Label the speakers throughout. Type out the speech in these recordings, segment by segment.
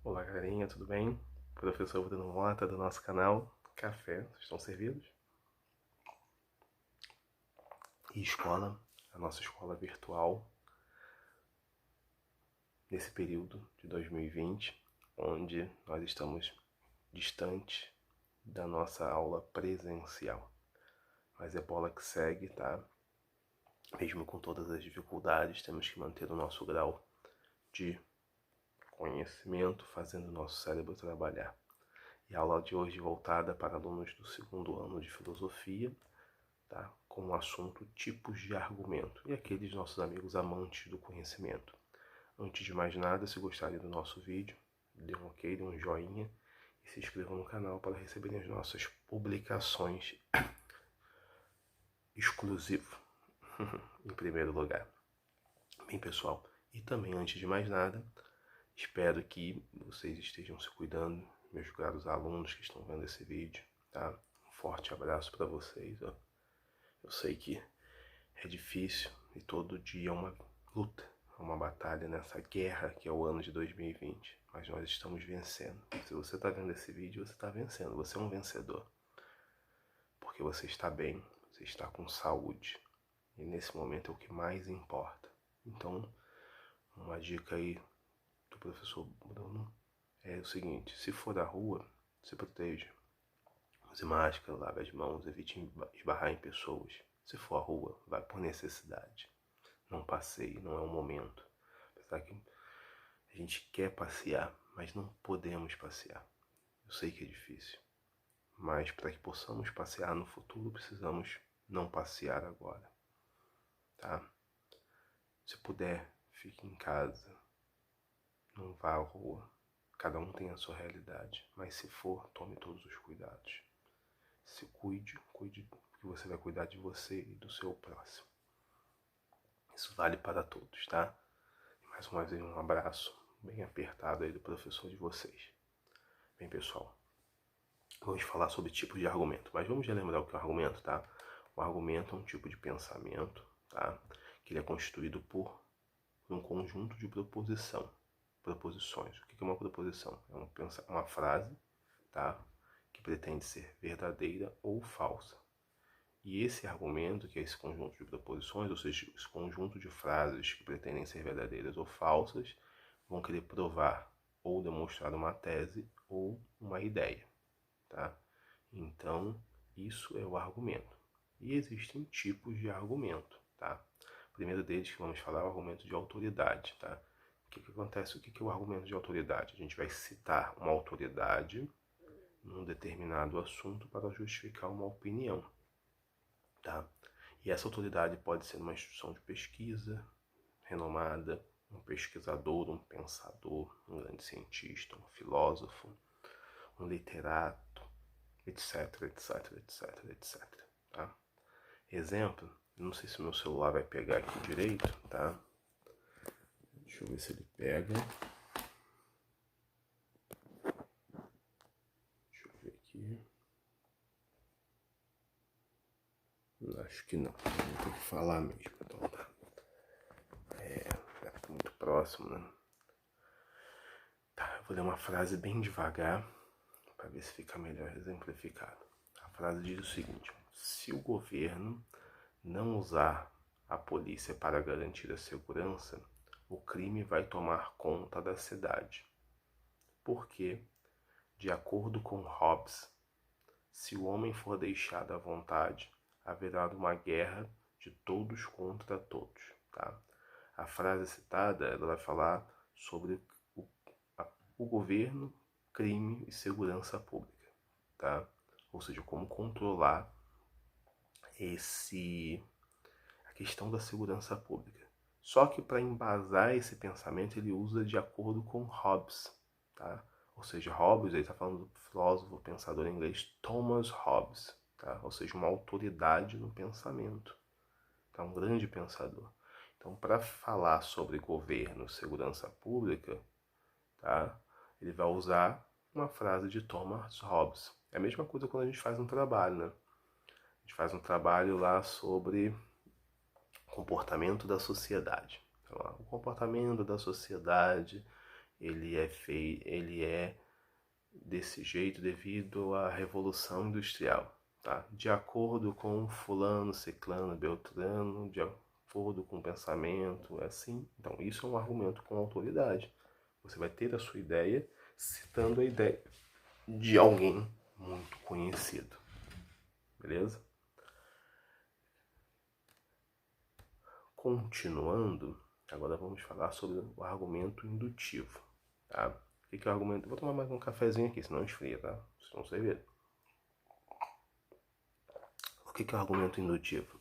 Speaker 1: Olá, galerinha, tudo bem? Professor Bruno Mota do nosso canal Café, vocês estão servidos? E escola, a nossa escola virtual, nesse período de 2020, onde nós estamos distantes da nossa aula presencial. Mas é bola que segue, tá? Mesmo com todas as dificuldades, temos que manter o nosso grau de conhecimento, fazendo o nosso cérebro trabalhar. E a aula de hoje voltada para alunos do segundo ano de filosofia, tá? Com o assunto tipos de argumento e aqueles nossos amigos amantes do conhecimento. Antes de mais nada, se gostarem do nosso vídeo, dê um ok, dê um joinha e se inscrevam no canal para receberem as nossas publicações exclusivas em primeiro lugar. Bem, pessoal, e também antes de mais nada, espero que vocês estejam se cuidando, meus caros alunos que estão vendo esse vídeo, tá? Um forte abraço para vocês, ó. Eu sei que é difícil e todo dia é uma luta, é uma batalha nessa guerra que é o ano de 2020, mas nós estamos vencendo. Se você está vendo esse vídeo, você está vencendo, você é um vencedor, porque você está bem, você está com saúde, e nesse momento é o que mais importa. Então, uma dica aí do professor Bruno é o seguinte: se for da rua, se proteja, use máscara, lave as mãos, evite esbarrar em pessoas. Se for à rua, vai por necessidade. Não passeie, não é o momento. Apesar que a gente quer passear, mas não podemos passear. Eu sei que é difícil, mas para que possamos passear no futuro, precisamos não passear agora, tá? Se puder, fique em casa, não vá à rua. Cada um tem a sua realidade, mas se for, tome todos os cuidados. Se cuide, porque você vai cuidar de você e do seu próximo. Isso vale para todos, tá? Mais uma vez, um abraço bem apertado aí do professor de vocês. Bem, pessoal, vamos falar sobre tipos de argumento, mas vamos relembrar o que é o argumento, tá? O argumento é um tipo de pensamento, tá? Que ele é constituído por um conjunto de proposições. O que é uma proposição? É uma frase, tá? Que pretende ser verdadeira ou falsa. E esse argumento, que é esse conjunto de proposições, ou seja, esse conjunto de frases que pretendem ser verdadeiras ou falsas, vão querer provar ou demonstrar uma tese ou uma ideia, tá? Então, isso é o argumento. E existem tipos de argumento, tá? O primeiro deles que vamos falar é o argumento de autoridade, tá? O que acontece? O que é o argumento de autoridade? A gente vai citar uma autoridade num determinado assunto para justificar uma opinião, tá? E essa autoridade pode ser uma instituição de pesquisa renomada, um pesquisador, um pensador, um grande cientista, um filósofo, um literato, etc, etc, etc, etc, tá? Exemplo, não sei se o meu celular vai pegar aqui direito, tá? Deixa eu ver se ele pega. Deixa eu ver aqui. Acho que não, vou ter que falar mesmo, então tá. Tá muito próximo, né? Tá, eu vou ler uma frase bem devagar para ver se fica melhor exemplificado. A frase diz o seguinte: se o governo não usar a polícia para garantir a segurança, o crime vai tomar conta da cidade. Porque, de acordo com Hobbes, se o homem for deixado à vontade, haverá uma guerra de todos contra todos, tá? A frase citada, ela vai falar sobre o governo, crime e segurança pública, tá? Ou seja, como controlar a questão da segurança pública. Só que para embasar esse pensamento ele usa de acordo com Hobbes, tá? Ou seja, Hobbes, ele está falando do filósofo, pensador inglês Thomas Hobbes, tá? Ou seja, uma autoridade no pensamento, tá? Um grande pensador. Então, para falar sobre governo, segurança pública, tá? Ele vai usar uma frase de Thomas Hobbes. É a mesma coisa quando a gente faz um trabalho, né? A gente faz um trabalho lá sobre comportamento da sociedade. Então, o comportamento da sociedade ele é desse jeito devido à Revolução Industrial, tá? De acordo com fulano, ciclano, beltrano, de acordo com o pensamento, é assim. Então, isso é um argumento com autoridade. Você vai ter a sua ideia citando a ideia de alguém muito conhecido. Beleza? Continuando, agora vamos falar sobre o argumento indutivo, tá? O que é o argumento? Vou tomar mais um cafezinho aqui, senão esfria, tá? Senão você vê. O que é o argumento indutivo?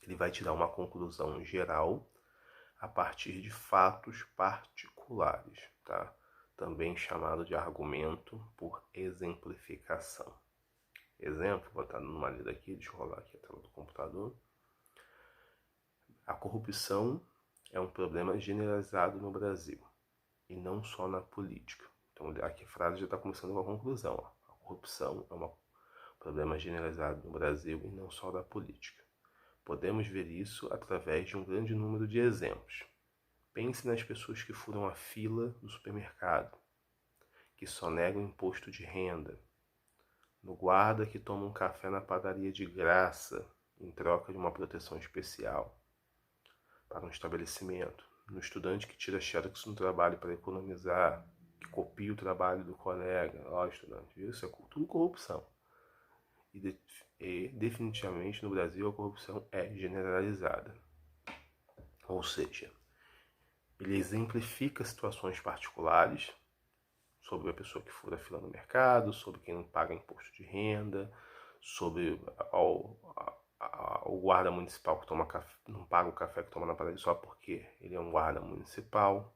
Speaker 1: Ele vai te dar uma conclusão geral a partir de fatos particulares, tá? Também chamado de argumento por exemplificação. Exemplo, vou estar numa lida aqui, deixa eu rolar aqui a tela do computador. A corrupção é um problema generalizado no Brasil, e não só na política. Então aqui a frase já está começando com a conclusão. Ó. A corrupção é um problema generalizado no Brasil e não só da política. Podemos ver isso através de um grande número de exemplos. Pense nas pessoas que furam a fila do supermercado, que só negam imposto de renda, no guarda que toma um café na padaria de graça em troca de uma proteção especial para um estabelecimento, no estudante que tira xerox no trabalho para economizar, que copia o trabalho do colega. Ó, estudante, isso é tudo corrupção. E definitivamente no Brasil a corrupção é generalizada. Ou seja, ele exemplifica situações particulares sobre a pessoa que fura a fila no mercado, sobre quem não paga imposto de renda, sobre o guarda municipal que toma café, não paga o café que toma na padaria só porque ele é um guarda municipal,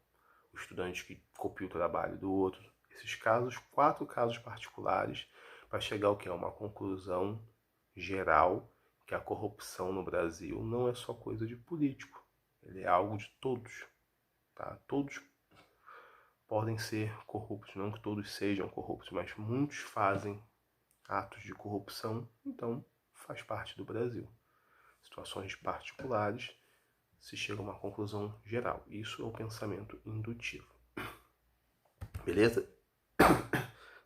Speaker 1: o estudante que copia o trabalho do outro. Esses casos, 4 casos particulares, para chegar ao que é uma conclusão geral, que a corrupção no Brasil não é só coisa de político, ele é algo de todos, tá? Todos podem ser corruptos, não que todos sejam corruptos, mas muitos fazem atos de corrupção, então faz parte do Brasil. Situações particulares se chega a uma conclusão geral. Isso é o pensamento indutivo. Beleza?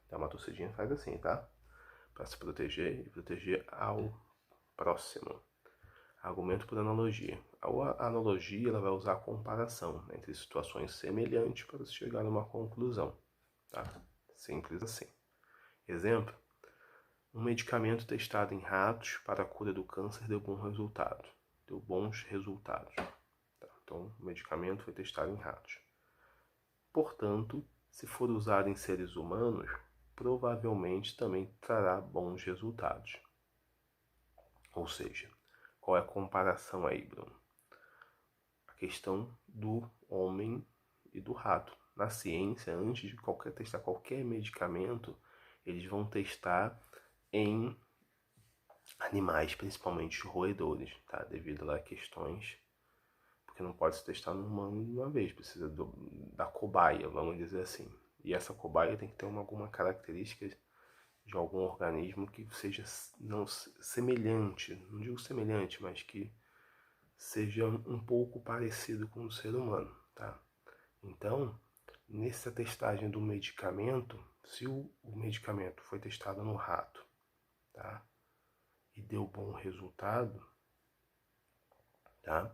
Speaker 1: Dá uma tossidinha, faz assim, tá? Para se proteger e proteger ao próximo. Argumento por analogia. A analogia ela vai usar a comparação entre situações semelhantes para se chegar a uma conclusão. Tá? Simples assim. Exemplo. Um medicamento testado em ratos para a cura do câncer deu bons resultados. Tá? Então, o medicamento foi testado em ratos. Portanto, se for usado em seres humanos, provavelmente também trará bons resultados. Ou seja, qual é a comparação aí, Bruno? A questão do homem e do rato. Na ciência, antes de testar qualquer medicamento, eles vão testar em animais, principalmente roedores, tá? Devido a questões, porque não pode se testar no humano de uma vez, precisa da cobaia, vamos dizer assim. E essa cobaia tem que ter alguma característica de algum organismo que seja não semelhante, não digo semelhante, mas que seja um pouco parecido com o ser humano, tá? Então, nessa testagem do medicamento, se o medicamento foi testado no rato, tá? E deu bom resultado, tá?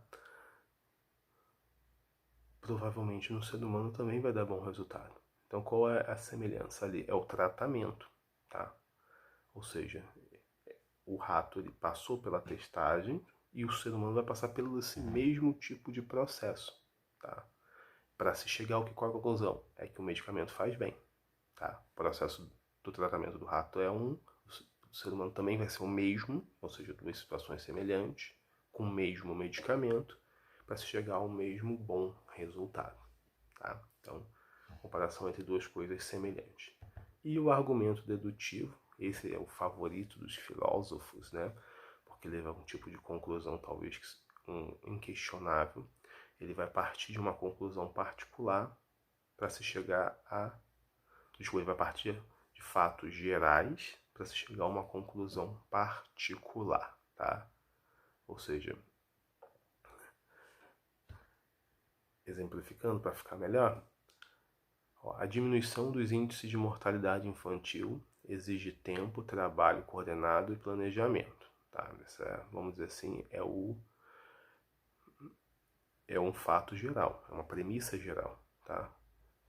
Speaker 1: Provavelmente no ser humano também vai dar bom resultado. Então, qual é a semelhança ali? É o tratamento, tá? Ou seja, o rato ele passou pela testagem e o ser humano vai passar pelo esse mesmo tipo de processo, tá? Para se chegar ao que qual a conclusão? É que o medicamento faz bem, tá? O processo do tratamento do rato é o ser humano também vai ser o mesmo, ou seja, duas situações semelhantes, com o mesmo medicamento, para se chegar ao mesmo bom resultado, tá? Então, comparação entre duas coisas semelhantes. E o argumento dedutivo, esse é o favorito dos filósofos, né? Porque leva a um tipo de conclusão talvez inquestionável. Ele vai partir de uma conclusão particular para se chegar a... Ele vai partir de fatos gerais para se chegar a uma conclusão particular, tá? Ou seja, exemplificando para ficar melhor, a diminuição dos índices de mortalidade infantil exige tempo, trabalho coordenado e planejamento. Tá? Essa, vamos dizer assim, é um fato geral, é uma premissa geral. Tá?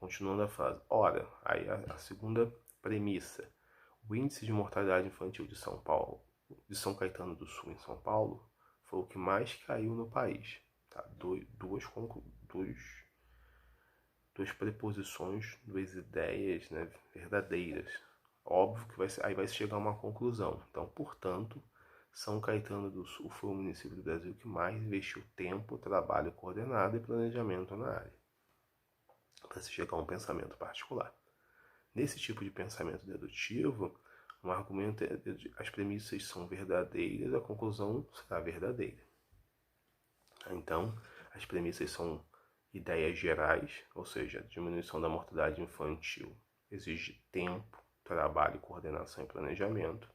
Speaker 1: Continuando a frase. Ora, aí a segunda premissa. O índice de mortalidade infantil de São Paulo, de São Caetano do Sul em São Paulo, foi o que mais caiu no país. Tá? Duas preposições, duas ideias, né, verdadeiras. Óbvio que aí vai chegar a uma conclusão. Então, portanto, São Caetano do Sul foi o município do Brasil que mais investiu tempo, trabalho coordenado e planejamento na área, para se chegar a um pensamento particular. Nesse tipo de pensamento dedutivo, um argumento as premissas são verdadeiras, a conclusão será verdadeira. Então, as premissas são ideias gerais, ou seja, a diminuição da mortalidade infantil exige tempo, trabalho, coordenação e planejamento.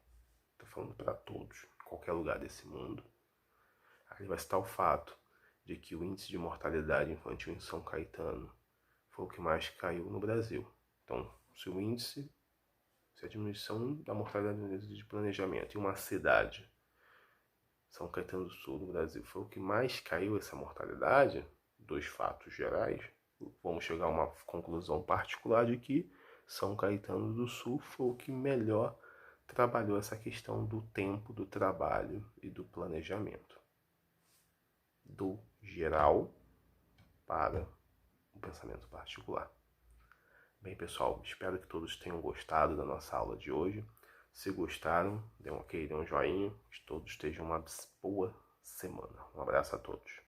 Speaker 1: Estou falando para todos, em qualquer lugar desse mundo. Aí vai citar o fato de que o índice de mortalidade infantil em São Caetano foi o que mais caiu no Brasil. Então, se a diminuição da mortalidade de planejamento em uma cidade, São Caetano do Sul, no Brasil, foi o que mais caiu essa mortalidade, dois fatos gerais, vamos chegar a uma conclusão particular de que São Caetano do Sul foi o que melhor trabalhou essa questão do tempo, do trabalho e do planejamento. Do geral para o pensamento particular. Bem, pessoal, espero que todos tenham gostado da nossa aula de hoje. Se gostaram, dê um ok, dê um joinha, que todos estejam uma boa semana. Um abraço a todos.